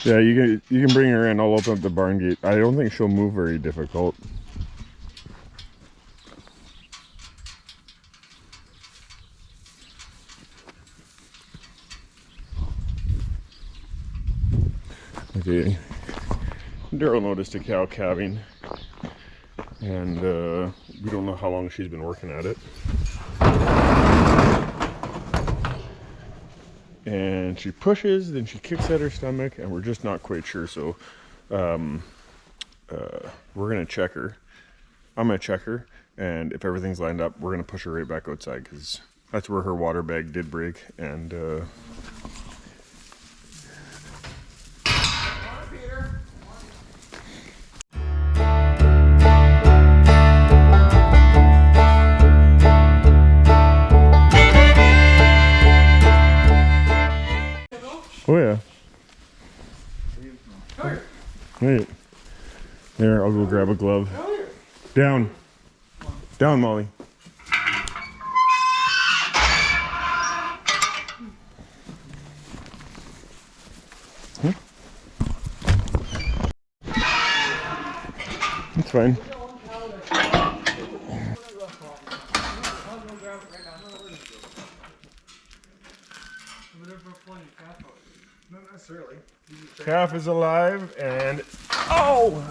Yeah, you can bring her in. I'll open up the barn gate. I don't think she'll move very difficult. Okay. Daryl noticed a cow calving, and we don't know how long she's been working at it. And she pushes, then she kicks at her stomach, and we're just not quite sure. So we're gonna check her. I'm gonna check her, and if everything's lined up, we're gonna push her right back outside because that's where her water bag did break. And oh yeah. Wait. There, I'll go grab a glove. Down. Down, Molly. Huh? That's fine. Not necessarily. Calf is alive and oh!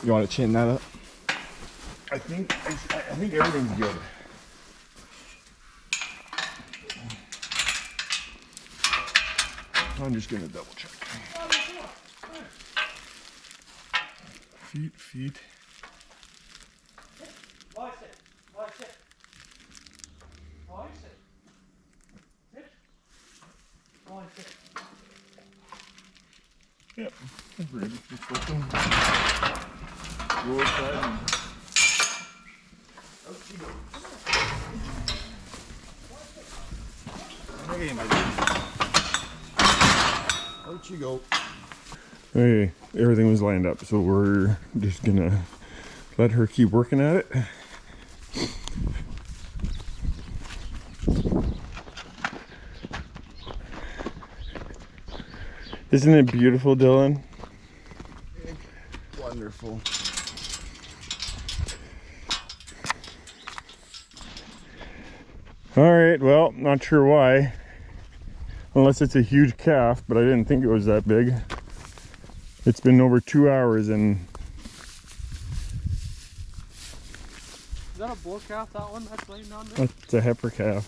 You want to chin that up? I think everything's good. I'm just gonna double check. Feet. Watch it. Yep. We're ready. Just open. Go outside and out she goes. Hey, my dude. Out you go. Okay, everything was lined up, so we're just gonna let her keep working at it. Isn't it beautiful, Dylan? Wonderful. All right, well, not sure why. Unless it's a huge calf, but I didn't think it was that big. It's been over 2 hours and... Is that a bull calf, that one that's laying down there? That's a heifer calf.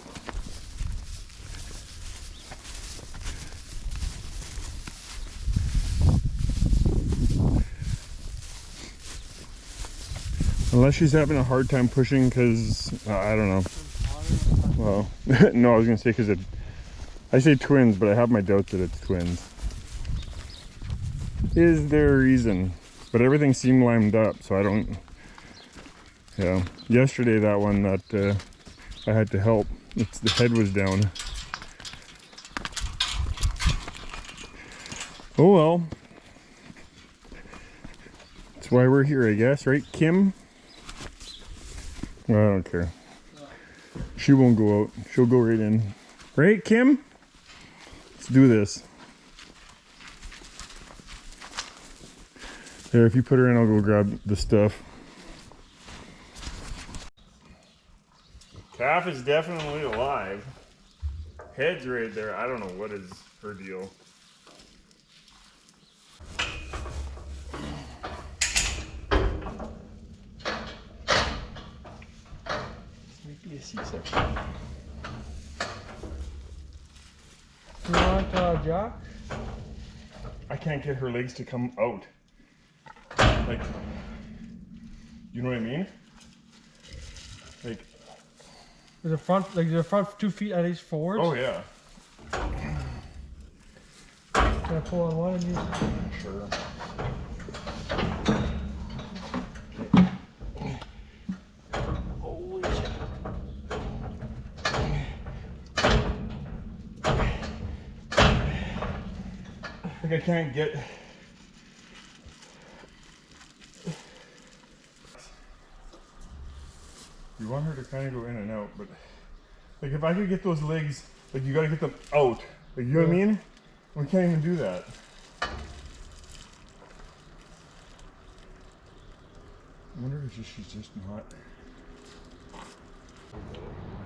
Unless she's having a hard time pushing because, I don't know. Well, no, I was going to say because I say twins, but I have my doubts that it's twins. Is there a reason? But everything seemed lined up, so I don't... Yeah. Yesterday, that one that I had to help, the head was down. Oh well. That's why we're here, I guess, right, Kim? Well, I don't care. She won't go out. She'll go right in. Right, Kim? Let's do this. There, if you put her in, I'll go grab the stuff. Calf is definitely alive. Head's right there. I don't know what is her deal. Be a C-section. You want Jack? I can't get her legs to come out. Like, you know what I mean? Like, Is the front 2 feet at least forward? oh yeah. Can I pull on one and you? Sure. Holy shit. Like I can't get... You want her to kind of go in and out, but Like if I could get those legs, like you gotta get them out. Like you know what I mean? We can't even do that. I wonder if she's just not.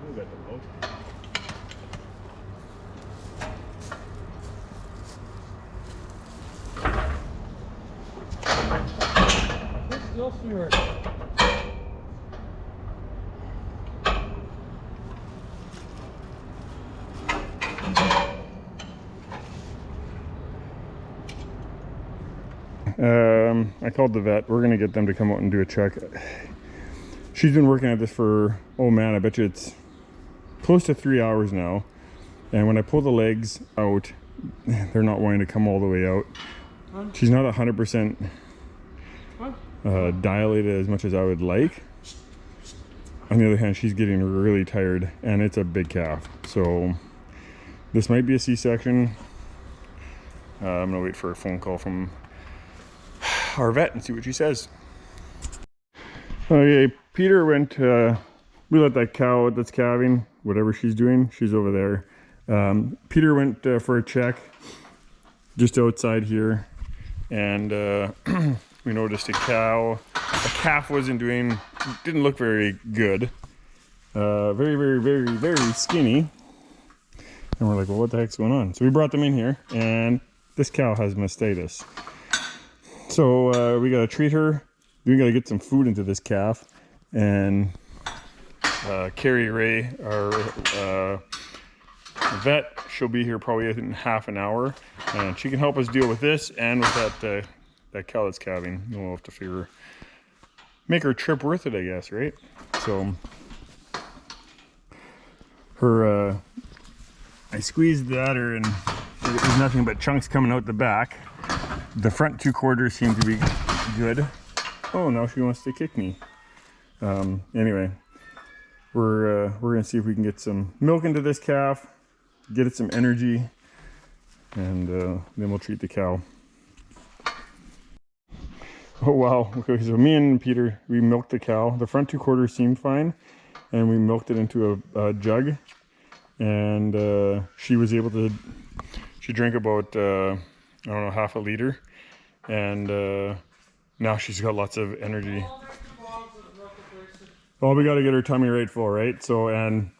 We'll get them out. Still see her. I called the vet. We're gonna get them to come out and do a check. She's been working at this for, oh man, I bet you it's close to 3 hours now. And when I pull the legs out, they're not wanting to come all the way out. She's not 100% dilated as much as I would like. On the other hand, she's getting really tired, and it's a big calf. So this might be a C-section. I'm gonna wait for a phone call from our vet and see what she says. Okay, Peter went, we let that cow that's calving, whatever she's doing, she's over there. Peter went for a check just outside here, and we noticed a calf didn't look very good. Very skinny. And we're like, well, what the heck's going on? So we brought them in here, and this cow has mastitis. So we gotta treat her. We gotta get some food into this calf. And Carrie Ray, our vet, she'll be here probably in half an hour, and she can help us deal with this and with that cow that's calving. We'll have to make her trip worth it, I guess, right? So her, I squeezed the udder and there's nothing but chunks coming out the back. The front 2 quarters seem to be good. Oh, now she wants to kick me. Anyway, we're gonna see if we can get some milk into this calf, get it some energy, and then we'll treat the cow. Oh wow, okay, so me and Peter, we milked the cow. The front 2 quarters seemed fine, and we milked it into a jug, and she was able to, she drank about, I don't know, half a liter, and now she's got lots of energy. Well, we got to get her tummy right full, right? So, and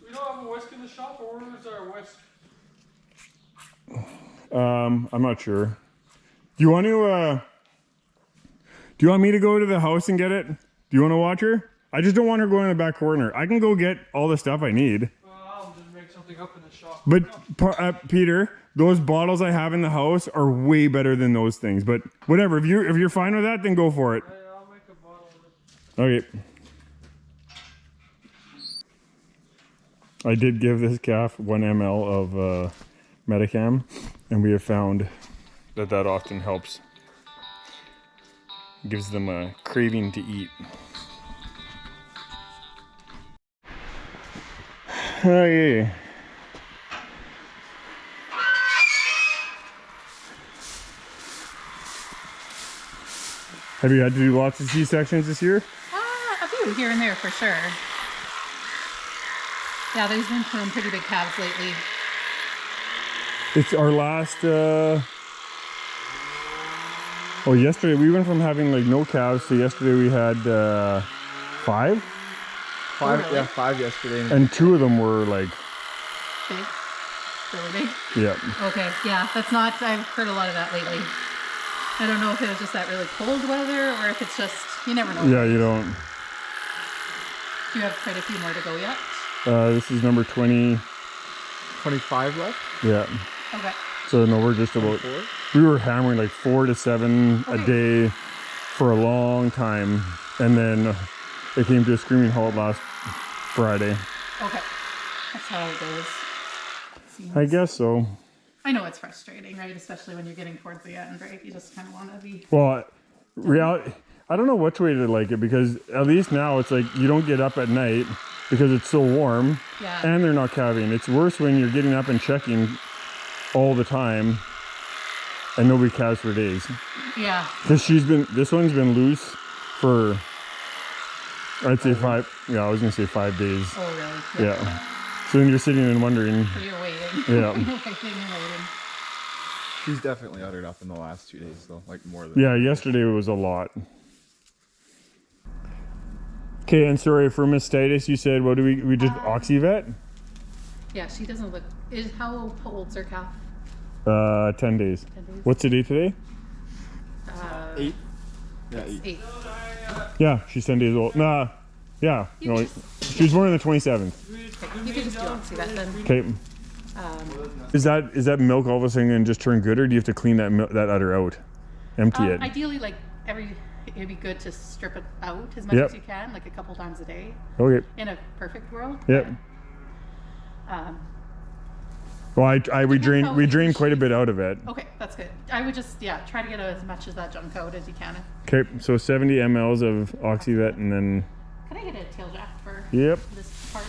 We don't have a whisk in the shop, or where is our whisk? I'm not sure. Do you want me to go to the house and get it? Do you want to watch her? I just don't want her going in the back corner. I can go get all the stuff I need. I'll just make something up in the shop. But Peter, those bottles I have in the house are way better than those things. But whatever, if you're fine with that, then go for it. Yeah, I'll make a bottle of it. Okay. I did give this calf 1 ml of Medicam, and we have found that often helps. Gives them a craving to eat. Okay. Have you had to do lots of C-sections this year? A few here and there for sure. Yeah, there's been some pretty big calves lately. It's our last, yesterday we went from having like no calves to yesterday we had 5? Five, really? yeah, 5 yesterday. And 2 of them were like, Big. Really big. yeah. Okay, yeah, that's not, I've heard a lot of that lately. I don't know if it was just that really cold weather or if it's just, you never know. Yeah, you don't. Do you have quite a few more to go yet? This is number 20. 25 left? Yeah. Okay. So no, we're just about, 4? we were hammering like 4 to 7 a Okay. day for a long time. And then it came to a screaming halt last Friday. Okay. That's how it goes. Seems. I guess so. I know it's frustrating, right? Especially when you're getting towards the end, right? You just kind of want to be... Well, reality, I don't know which way to like it, because at least now it's like you don't get up at night because it's so warm, Yeah. and they're not calving. It's worse when you're getting up and checking all the time and nobody calves for days. Yeah. Because this one's been loose for, I'd say 5, yeah, I was gonna say 5 days. Oh, really? Yeah. So then you're sitting and wondering, So you're waiting. Yeah. You're waiting and waiting. He's definitely uttered up in the last 2 days, though. Like more than. yeah, yesterday was a lot. Okay, and sorry for mastitis, you said, what do we just Oxyvet? Yeah, she doesn't look. How old's her calf? 10 days. 10 days. What's the date today? 8. Yeah, 8. 8. Yeah, she's 10 days old. Nah, yeah. You No, can she was born on the 27th. You can just do Oxyvet then. Okay. Is that milk all of a sudden gonna just turn good, or do you have to clean that udder out? Empty it? Ideally, like it'd be good to strip it out as much Yep. as you can, like a couple times a day. Okay. In a perfect world. Yep. Well, we how drain easy quite a she bit out of it. Okay, that's good. I would just try to get as much of that junk out as you can. Okay, so 70 mLs of Oxyvet, and then Can I get a tail jack for yep. this part?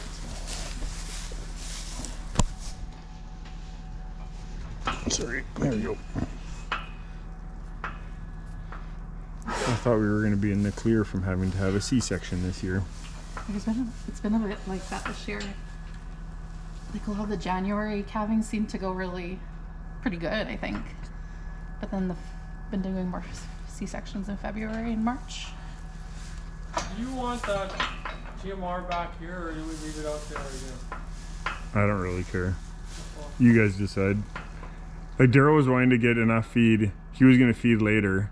Sorry, there we go. I thought we were going to be in the clear from having to have a C-section this year. It's been a bit like that this year. Like a lot of the January calvings seem to go really pretty good, I think. But then been doing more C-sections in February and March. Do you want that GMR back here, or do we leave it out there again? I don't really care. You guys decide. Like Daryl was wanting to get enough feed. He was going to feed later.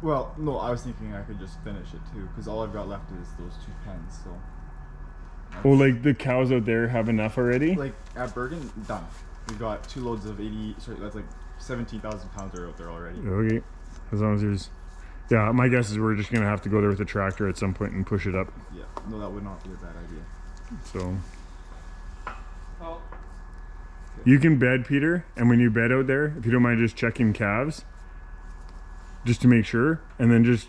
Well, no, I was thinking I could just finish it too, because all I've got left is those 2 pens. So. Oh, like the cows out there have enough already? Like at Bergen, done. We've got 2 loads of 80. Sorry, that's like 17,000 pounds are out there already. Okay. As long as there's... Yeah, my guess is we're just going to have to go there with a tractor at some point and push it up. Yeah, no, that would not be a bad idea. So... Well, You can bed, Peter, and when you bed out there, if you don't mind just checking calves, just to make sure, and then just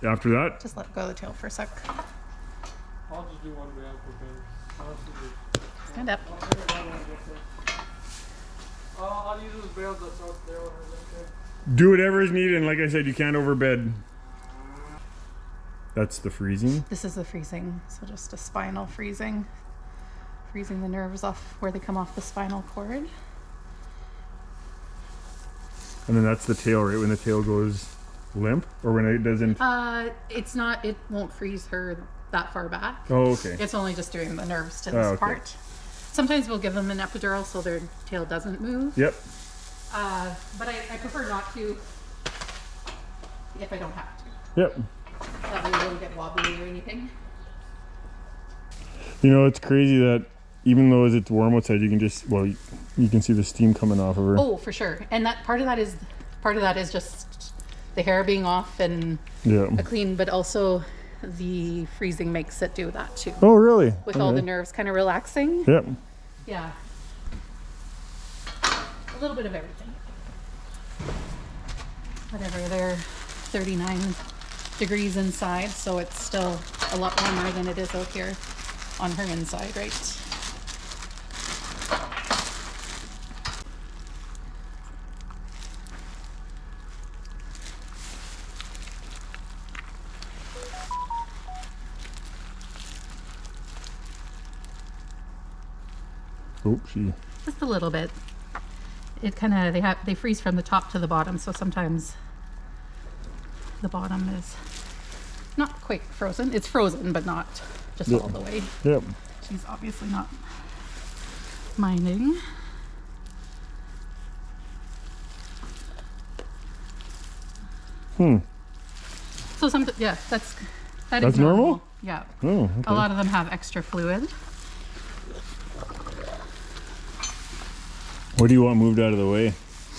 after that, Just let go of the tail for a sec. I'll just do one band for better. Honestly, Stand up. I'll figure that one out. I'll use those bales that's out there. Okay. do whatever is needed, and like I said, you can't overbed. That's the freezing. This is the freezing, so just a spinal freezing. Freezing the nerves off where they come off the spinal cord. And then that's the tail, right? When the tail goes limp, or when it doesn't. It's not, it won't freeze her that far back. Oh, okay. It's only just doing the nerves to this okay. part. Sometimes we'll give them an epidural so their tail doesn't move. Yep. But I prefer not to if I don't have to. Yep. That way you won't get wobbly or anything. You know, it's crazy that even though as it's warm outside, you can just, well, you can see the steam coming off of her. Oh, for sure. And that part of that is just the hair being off and Yeah. a clean, but also the freezing makes it do that too. Oh, really? With all the nerves kind of relaxing. Yep. Yeah. A little bit of everything. Whatever, they're 39 degrees inside, so it's still a lot warmer than it is out here on her inside, right? Oh, she. Just a little bit. It kind of, they freeze from the top to the bottom, so sometimes the bottom is not quite frozen. It's frozen, but not just all the way. Yep. She's obviously not minding. So yeah, that's That's normal? Yeah. Oh, okay. A lot of them have extra fluid. What do you want moved out of the way?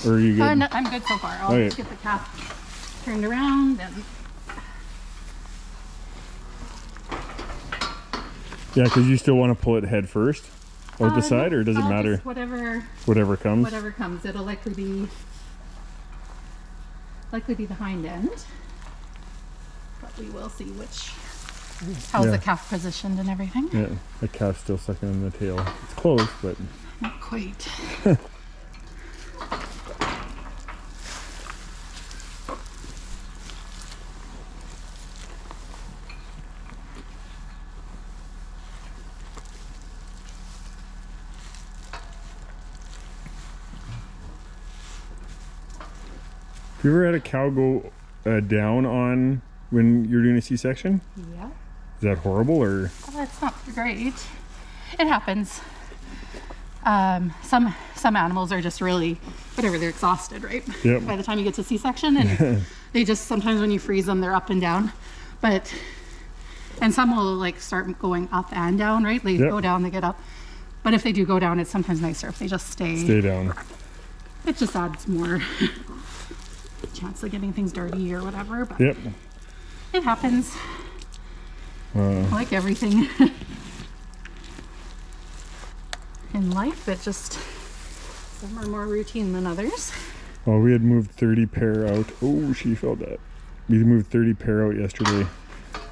Or are you good? No, I'm good so far. I'll Okay. just get the calf turned around and Yeah, because you still want to pull it head first? Out the side, or does it I'll matter? just Whatever comes? whatever comes. It'll likely be the hind end. But we will see how's Yeah. the calf positioned and everything. Yeah, the calf's still sucking on the tail. It's close, but Not quite. Have you ever had a cow go down on when you're doing a C-section? Yeah. Is that horrible or? It's not great. It happens. Some animals are just really, whatever, they're exhausted, right? Yep. By the time you get to C-section, and they just, sometimes when you freeze them, they're up and down. And some will like start going up and down, right? They Yep. go down, they get up. But if they do go down, it's sometimes nicer if they just Stay down. It just adds more chance of getting things dirty or whatever. But Yep. it happens. Like everything in life, it just, some are more routine than others. Well, we had moved 30 pair out. Oh, she felt that. We moved 30 pair out yesterday,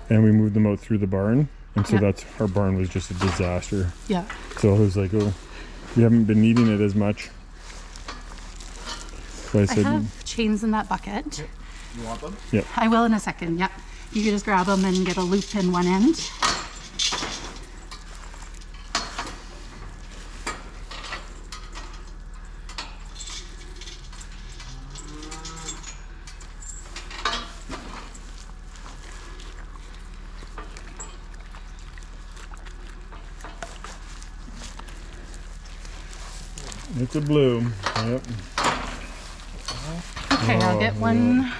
and we moved them out through the barn. And so Yeah. that's, our barn was just a disaster. Yeah. So I was like, oh, you haven't been needing it as much. So I I said, have chains in that bucket. You want them? I will in a second. Yep. You can just grab them and get a loop in one end. it's a blue. Yep. Okay, I'll get one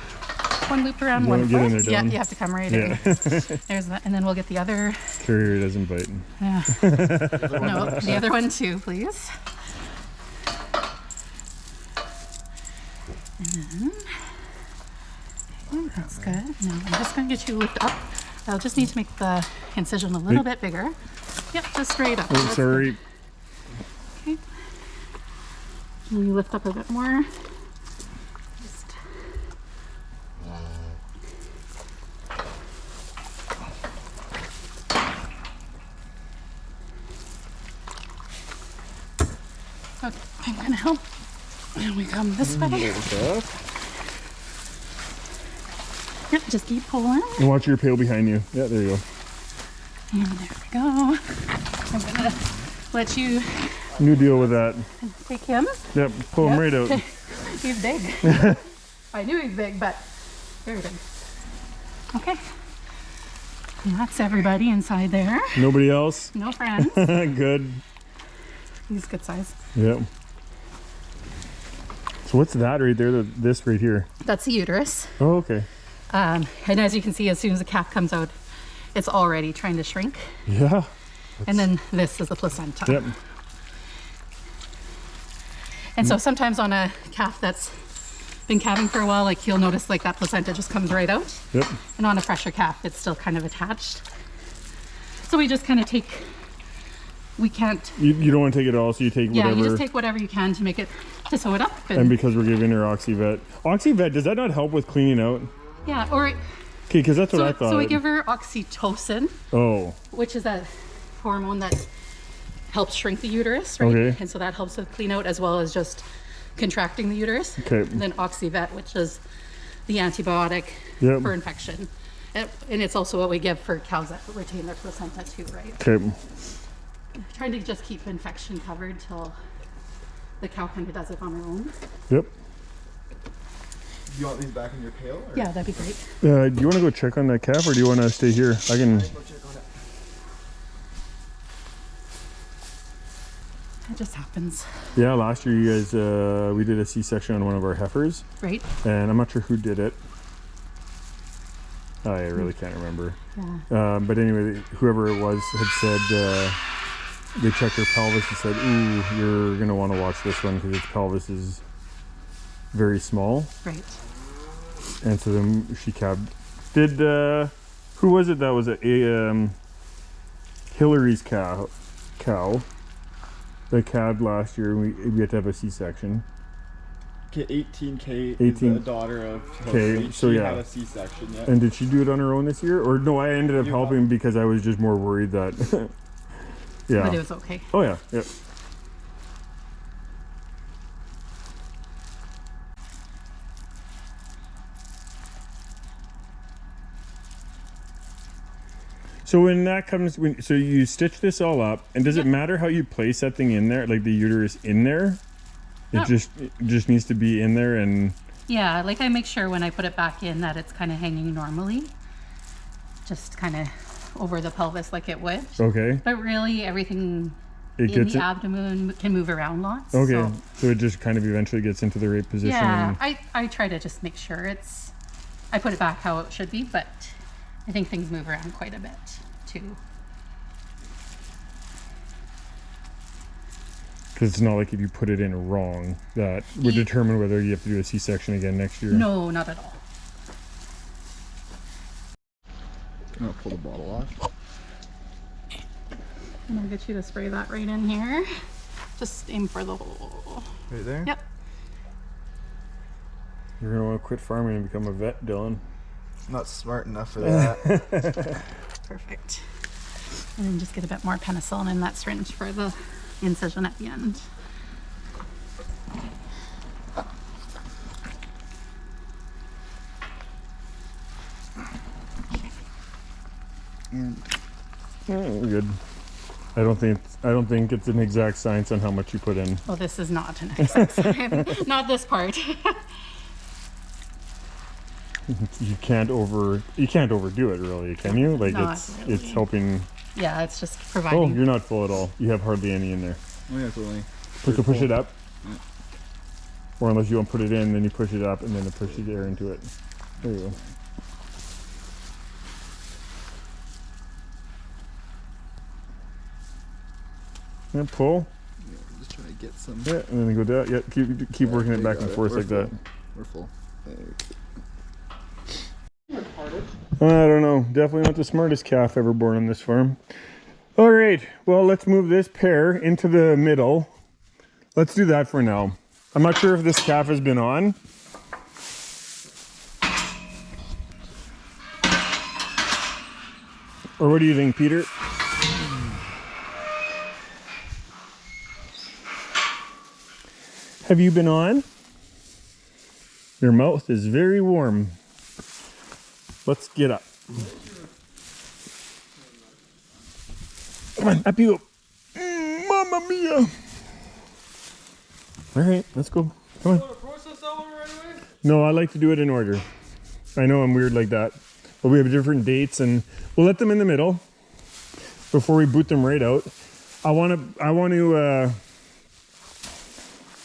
loop around You one won't get in foot. there, Yeah, Dylan. you have to come right Yeah. in. There's that, and then we'll get the other. Carrier doesn't bite. Yeah. No, the other one too, please. And then, okay, that's good. Now I'm just going to get you looped up. I'll just need to make the incision a little bit bigger. Yep, just straight up. Oh, That's sorry. good. Okay. And you lift up a bit more. Just okay, I'm gonna help. And we come this way. Yep, just keep pulling. And watch your pail behind you. Yeah, there you go. And there we go. I'm gonna let you New deal with that. take him. Yep, pull him Yep. right out. He's big. I knew he's big, but very big. Okay. And that's everybody inside there. Nobody else? No friends. Good. He's good size. Yep. So what's that right there? This right here? That's the uterus. Oh, okay. And as you can see, as soon as the calf comes out, it's already trying to shrink. Yeah. And then this is the placenta. Yep. And so sometimes on a calf that's been calving for a while, like you'll notice like that placenta just comes right out. Yep. And on a fresher calf, it's still kind of attached. So we just kind of take, we can't, You don't want to take it all, so you take yeah, whatever. you just take whatever you can to make it, to sew it up. And because we're giving her Oxyvet. Oxyvet, does that not help with cleaning out? yeah, or, Okay, because that's what I thought. so we give her oxytocin, Oh, which is a hormone that helps shrink the uterus, right? Okay. And so that helps with clean out as well as just contracting the uterus. okay. And then Oxyvet, which is the antibiotic Yep. for infection. And it's also what we give for cows that retain their placenta too, right? Okay. Trying to just keep infection covered till the cow kind of does it on her own. Yep. Do you want these back in your pail? Or? Yeah, that'd be great. Do you want to go check on that calf, or do you want to stay here? I can. Go check on it. It just happens, Yeah, last year you guys, we did a C-section on one of our heifers, right? and I'm not sure who did it. I really can't remember. Yeah. But anyway, whoever it was had said they checked her pelvis and said, "Ooh, you're gonna want to watch this one because its pelvis is very small." Right. And so then she calved. Did who was it that was Hillary's cow that calved last year? We had to have a C-section. Okay, 18K is 18. the daughter of Okay, Hillary. so she yeah. had a C-section, yeah. And did she do it on her own this year? Or no, I ended up You helping because I was just more worried that. But it Yeah. was okay. Oh yeah. Yep. So when that comes, so you stitch this all up, and does it Yeah. matter how you place that thing in there, like the uterus in there? No. It just needs to be in there, and Yeah, like I make sure when I put it back in that it's kind of hanging normally. Just kind of over the pelvis like it would. Okay. But really everything It in gets the it. abdomen can move around lots. Okay. So, So it just kind of eventually gets into the right position. yeah, And, I try to just make sure I put it back how it should be, but I think things move around quite a bit too. because it's not like if you put it in wrong, that would determine whether you have to do a C-section again next year. No, not at all. I'm gonna pull the bottle off. I'm gonna get you to spray that right in here. Just aim for the hole. Right there? Yep. You're gonna want to quit farming and become a vet, Dylan. Not smart enough for that. Perfect. And then just get a bit more penicillin in that syringe for the incision at the end. And Oh, good. I don't think it's an exact science on how much you put in. Well, this is not an exact science. Not this part. You can't overdo it, really, can you? Like Not it's really. helping. Yeah, it's just Oh, providing. you're not full at all. You have hardly any in there. oh yeah, totally. Push it up. Or unless you want to put it in, then you push it up and then it pushes air into it. There you go. Yeah, pull. Yeah, just trying to get some. Yeah, and then go down. Yeah, keep working it You back got and it. forth We're like that. full. We're full. There. I don't know. Definitely not the smartest calf ever born on this farm. All right. Well, let's move this pair into the middle. Let's do that for now. I'm not sure if this calf has been on. Or what do you think, Peter? Have you been on? Your mouth is very warm. Let's get up. Come on, up you go. Mamma mia. All right, let's go. Come on. Want to process that one right away? No, I like to do it in order. I know I'm weird like that, but we have different dates and we'll let them in the middle before we boot them right out. I want to,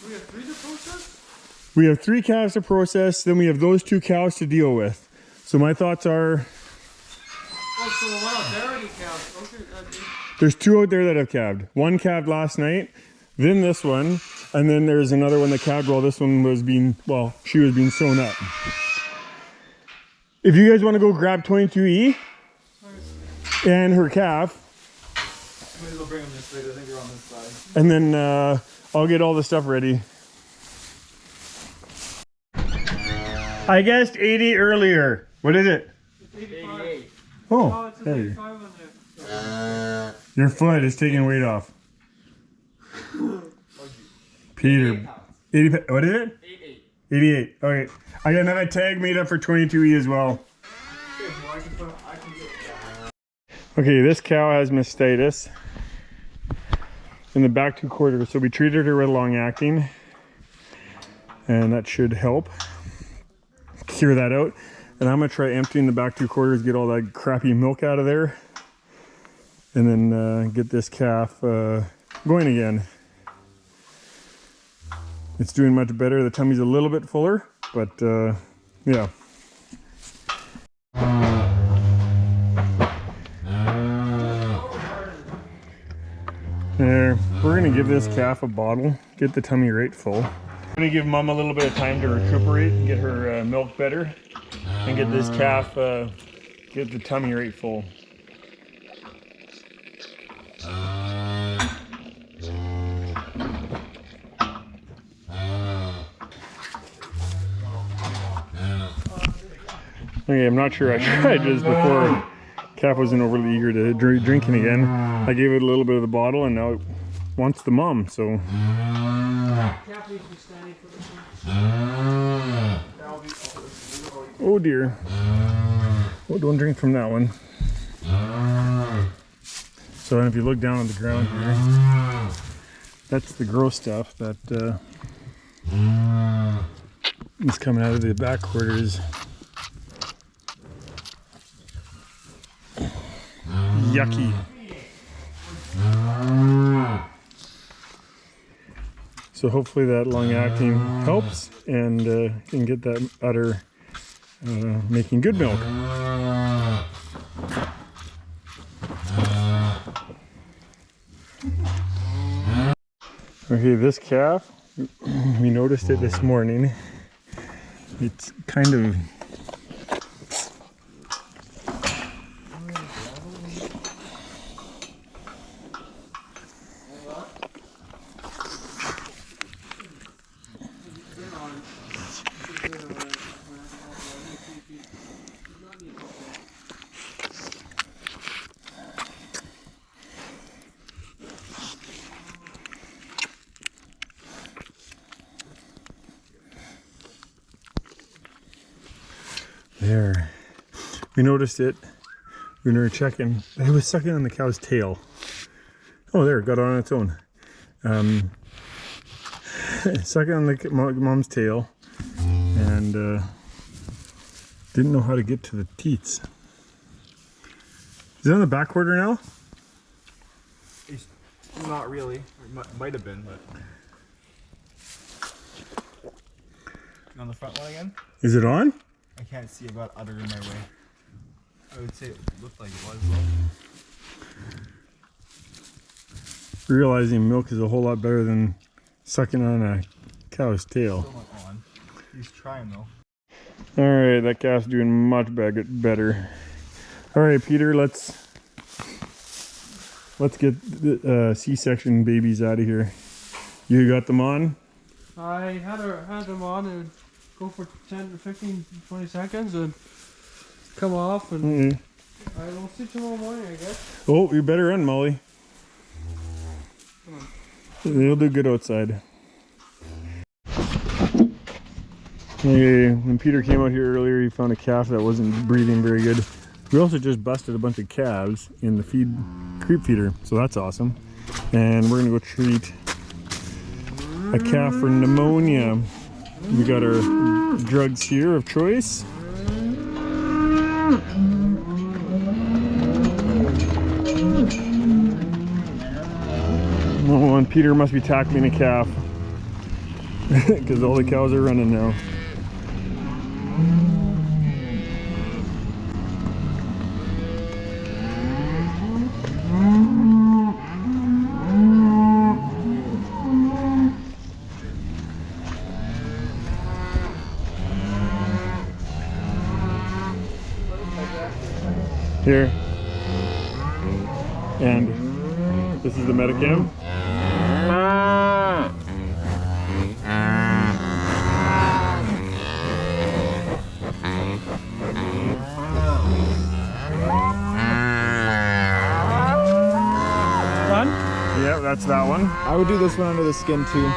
We have 3 to process? we have 3 calves to process, then we have those 2 cows to deal with. So my thoughts are, Oh, so the one out there already counts. Okay, there's 2 out there that have calved. 1 calved last night, then this one, and then there's another one that calved while this one was being, well, she was being sewn up. If you guys want to go grab 22E and her calf, Might as well bring them this way. I think they're on this side. and then I'll get all the stuff ready. I guessed 80 earlier. What is it? it's 85. Oh, Oh, it's there 85 on there. your foot is taking weight off. Peter, 80. What is it? 88. Okay, I got another tag made up for 22E as well. Okay, this cow has mastitis in the back 2 quarters, so we treated her with long acting, and that should help cure that out. And I'm gonna try emptying the back 2 quarters, get all that crappy milk out of there, and then get this calf going again. It's doing much better. The tummy's a little bit fuller, but yeah. There, we're gonna give this calf a bottle, get the tummy right full. I'm gonna give Mom a little bit of time to recuperate and get her milk better, and get this calf, get the tummy right full. Okay, I'm not sure I tried this before. Calf wasn't overly eager to drinking again. I gave it a little bit of the bottle and now it wants the mom, so. Calf needs to be standing for this one. Oh dear. Oh, don't drink from that one. So then if you look down on the ground here, that's the gross stuff that It's coming out of the back quarters. Yucky. So hopefully that long acting helps and can get that udder making good milk. Okay, this calf, we noticed it this morning. It's kind of there. We noticed it when we were checking. It was sucking on the cow's tail. Oh, there, it got on its own. Sucking on the mom's tail and didn't know how to get to the teats. Is it on the back quarter now? It's not really. It might have been, but. On the front one again? Is it on? I can't see about udder in my way. I would say it looked like it was though. Realizing milk is a whole lot better than sucking on a cow's tail. Still not on. He's trying though. All right, that calf's doing much better. All right, Peter, let's get the C-section babies out of here. You got them on? I had them on and go for 10, 15, 20 seconds and come off, and I will see tomorrow morning, I guess. Oh, you better run, Molly. They'll do good outside. Okay, when Peter came out here earlier, he found a calf that wasn't breathing very good. We also just busted a bunch of calves in the creep feeder, so that's awesome. And we're gonna go treat a calf for pneumonia. We got our drugs here of choice. Oh, and Peter must be tackling a calf because all the cows are running now. Here. And this is the Medicam. Done? Yeah, that's that one. I would do this one under the skin too.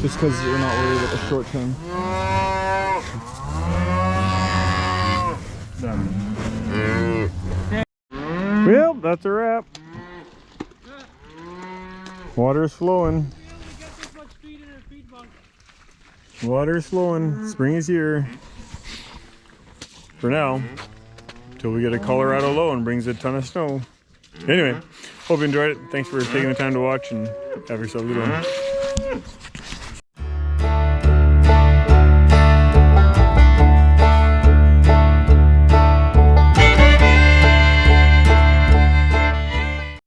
Just because you're not worried about the short term. Done. Well, that's a wrap. Water's flowing. Water's flowing. Spring is here. For now. Till we get a Colorado low and brings a ton of snow. Anyway, hope you enjoyed it. Thanks for taking the time to watch and have yourself a good one.